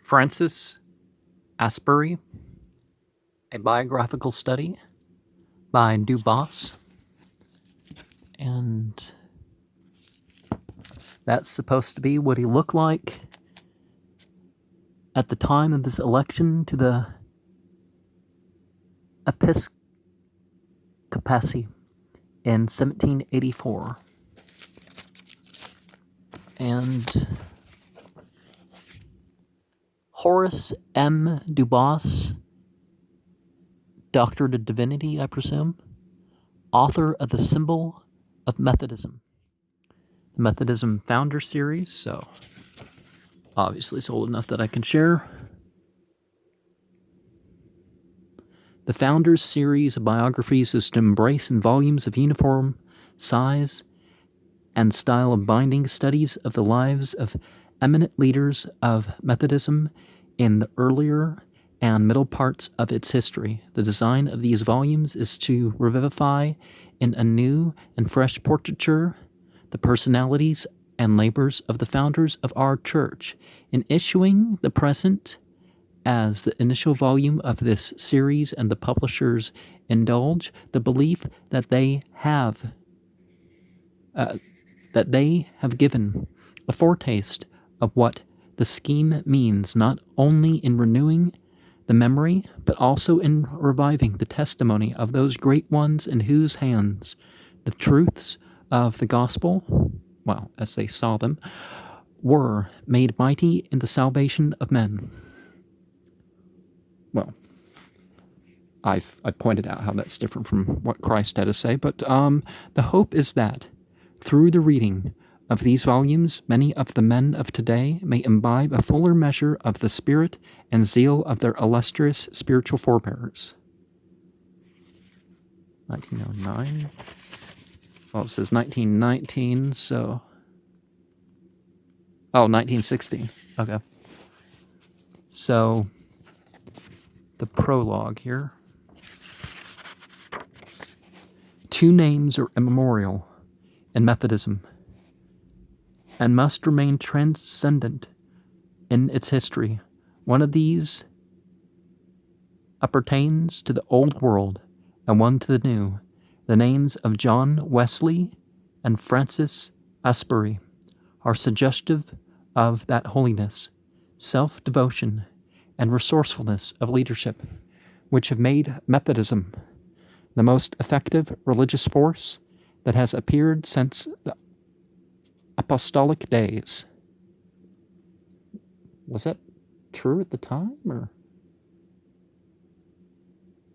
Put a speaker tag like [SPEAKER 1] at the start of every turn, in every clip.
[SPEAKER 1] Francis Asbury, a biographical study by Bose, and that's supposed to be what he looked like at the time of his election to the episcopacy in 1784. And Horace M. Bose, Doctorate of Divinity, I presume, author of The Symbol of Methodism, the Methodism Founder Series, so obviously it's old enough that I can share. The Founders series of biographies is to embrace in volumes of uniform size and style of binding studies of the lives of eminent leaders of Methodism in the earlier and middle parts of its history. The design of these volumes is to revivify in a new and fresh portraiture the personalities and labors of the founders of our church. In issuing the present as the initial volume of this series, and the publishers indulge the belief that they have given a foretaste of what the scheme means, not only in renewing the memory, but also in reviving the testimony of those great ones in whose hands the truths of the gospel, well, as they saw them, were made mighty in the salvation of men. Well, I pointed out how that's different from what Christ had to say, but the hope is that through the reading of these volumes, many of the men of today may imbibe a fuller measure of the spirit and zeal of their illustrious spiritual forebears. 1909. Well, it says 1919, so... Oh, 1960. Okay. So, the prologue here. Two names are immemorial in Methodism and must remain transcendent in its history. One of these appertains to the old world and one to the new. The names of John Wesley and Francis Asbury are suggestive of that holiness, self-devotion, and resourcefulness of leadership which have made Methodism the most effective religious force that has appeared since the apostolic days. Was that true at the time, or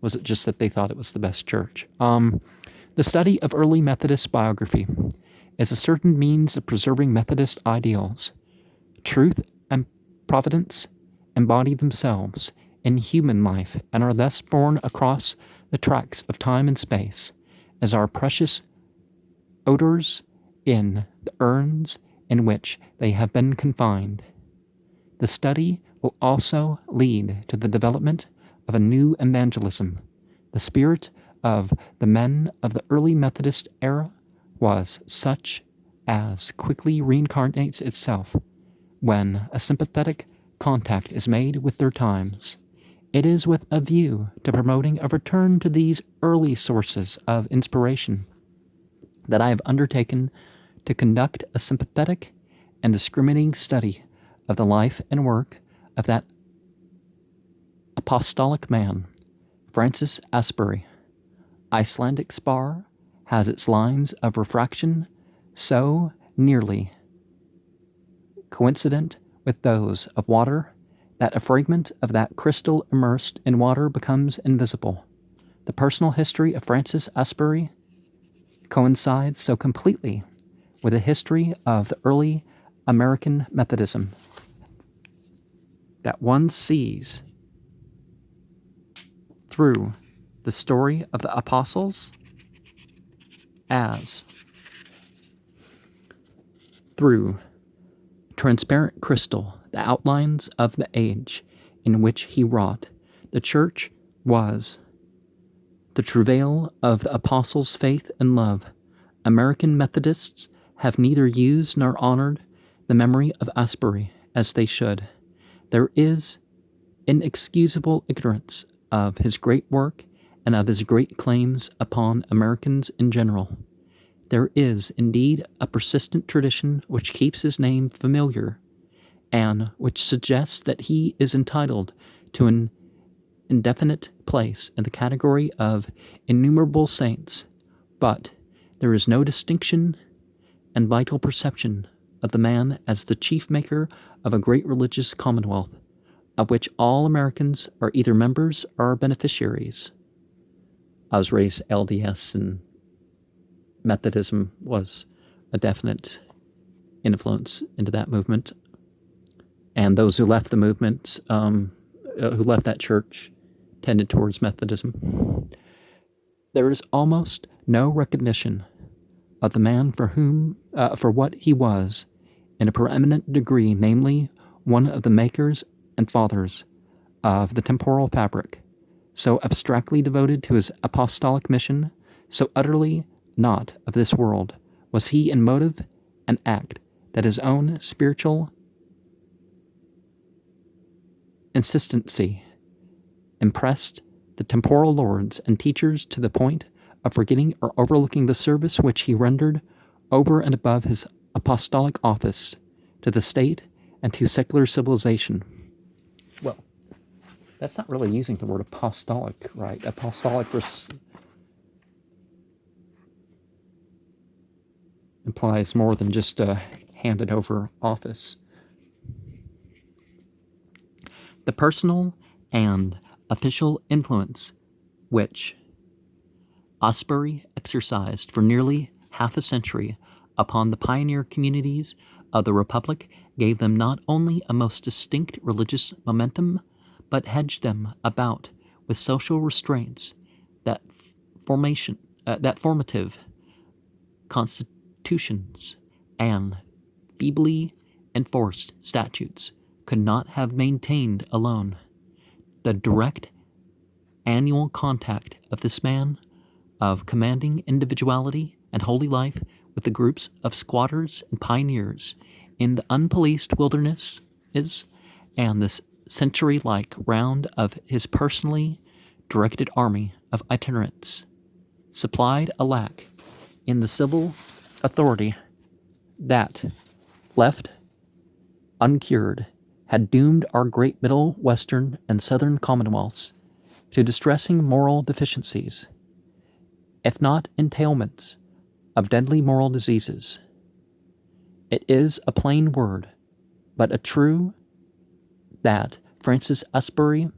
[SPEAKER 1] was it just that they thought it was the best church? The study of early Methodist biography is a certain means of preserving Methodist ideals. Truth and providence embody themselves in human life and are thus borne across the tracks of time and space as our precious odors in the urns in which they have been confined. The study will also lead to the development of a new evangelism. The spirit of the men of the early Methodist era was such as quickly reincarnates itself when a sympathetic contact is made with their times. It is with a view to promoting a return to these early sources of inspiration that I have undertaken to conduct a sympathetic and discriminating study of the life and work of that apostolic man, Francis Asbury. Icelandic spar has its lines of refraction so nearly coincident with those of water that a fragment of that crystal immersed in water becomes invisible. The personal history of Francis Asbury coincides so completely with the history of the early American Methodism that one sees through the story of the apostles as through transparent crystal the outlines of the age in which he wrought. The church was the travail of the apostles' faith and love. American Methodists have neither used nor honored the memory of Asbury as they should. There is inexcusable ignorance of his great work and of his great claims upon Americans in general. There is, indeed, a persistent tradition which keeps his name familiar and which suggests that he is entitled to an indefinite place in the category of innumerable saints, but there is no distinction and vital perception of the man as the chief maker of a great religious commonwealth, of which all Americans are either members or beneficiaries. I was raised LDS, and Methodism was a definite influence into that movement. And those who left the movement, who left that church, tended towards Methodism. There is almost no recognition of the man for what he was in a preeminent degree, namely one of the makers and fathers of the temporal fabric, so abstractly devoted to his apostolic mission, so utterly not of this world, was he in motive and act, that his own spiritual insistency impressed the temporal lords and teachers to the point of forgetting or overlooking the service which he rendered over and above his apostolic office to the state and to secular civilization. Well, that's not really using the word apostolic, right? Apostolic implies more than just a handed over office. The personal and official influence which Asbury exercised for nearly half a century upon the pioneer communities of the Republic gave them not only a most distinct religious momentum, but hedged them about with social restraints that formative constitutions and feebly enforced statutes could not have maintained alone. The direct annual contact of this man of commanding individuality and holy life with the groups of squatters and pioneers in the unpoliced wilderness and this century-like round of his personally directed army of itinerants supplied a lack in the civil authority that, left uncured, had doomed our great middle, western, and southern commonwealths to distressing moral deficiencies, if not entailments of deadly moral diseases. It is a plain word, but a true, that Francis Asbury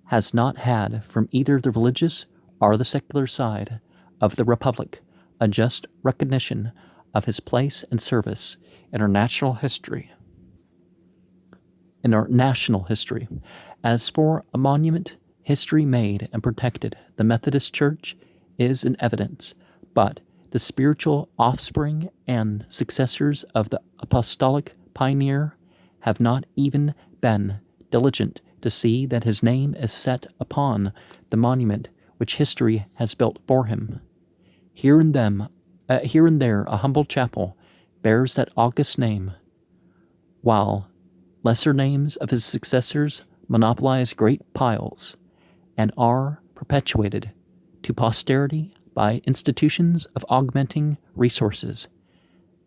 [SPEAKER 1] has not had from either the religious or the secular side of the Republic a just recognition of his place and service in our national history. As for a monument, history made and protected, the Methodist Church is in evidence, but the spiritual offspring and successors of the apostolic pioneer have not even been diligent to see that his name is set upon the monument which history has built for him. Here and there a humble chapel bears that august name, while lesser names of his successors monopolize great piles and are perpetuated to posterity by institutions of augmenting resources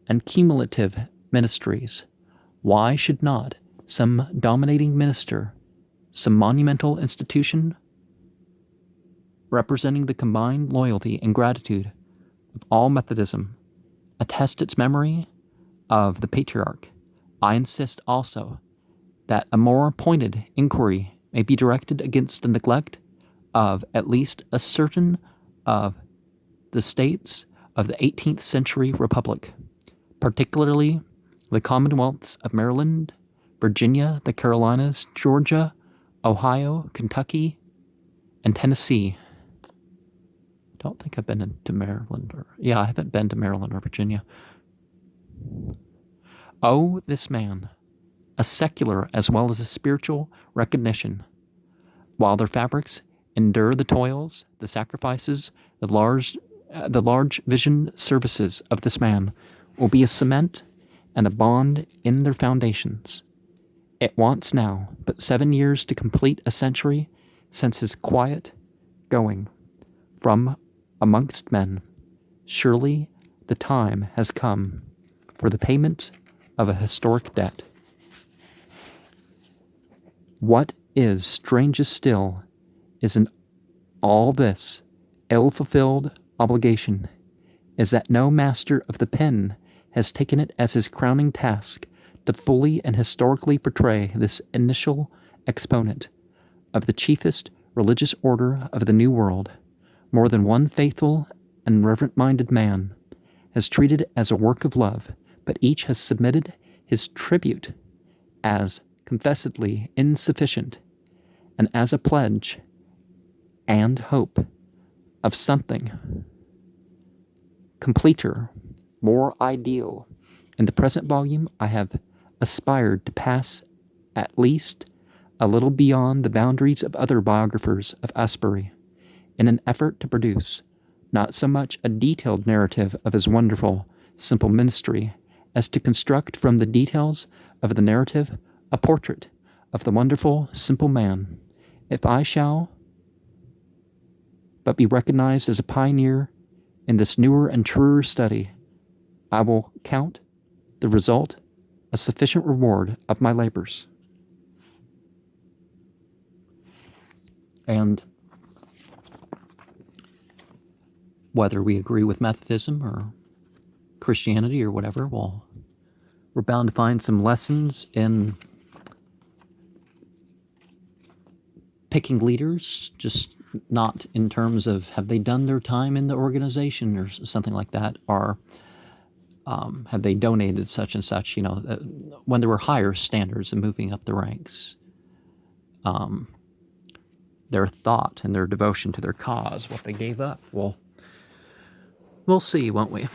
[SPEAKER 1] and cumulative ministries. Why should not some dominating minister, some monumental institution representing the combined loyalty and gratitude of all Methodism, attest its memory of the patriarch? I insist also that a more pointed inquiry may be directed against the neglect of at least a certain of the states of the 18th century Republic, particularly the Commonwealths of Maryland, Virginia, the Carolinas, Georgia, Ohio, Kentucky, and Tennessee. I don't think I've been into Maryland I haven't been to Maryland or Virginia. Oh, this man, a secular as well as a spiritual recognition, while their fabrics endure the toils, the sacrifices, the large vision services of this man will be a cement and a bond in their foundations. It wants now but 7 years to complete a century since his quiet going from amongst men. Surely the time has come for the payment of a historic debt. What is strangest still is in all this ill-fulfilled obligation is that no master of the pen has taken it as his crowning task to fully and historically portray this initial exponent of the chiefest religious order of the New World. More than one faithful and reverent-minded man has treated it as a work of love, but each has submitted his tribute as confessedly insufficient and as a pledge and hope of something completer, more ideal. In the present volume, I have aspired to pass at least a little beyond the boundaries of other biographers of Asbury, in an effort to produce not so much a detailed narrative of his wonderful, simple ministry, as to construct from the details of the narrative a portrait of the wonderful, simple man. If I shall but be recognized as a pioneer in this newer and truer study, I will count the result a sufficient reward of my labors. And whether we agree with Methodism or Christianity or whatever, well, we're bound to find some lessons in picking leaders, just not in terms of have they done their time in the organization or something like that, or have they donated such and such, when there were higher standards of moving up the ranks. Their thought and their devotion to their cause, what they gave up. Well, we'll see, won't we?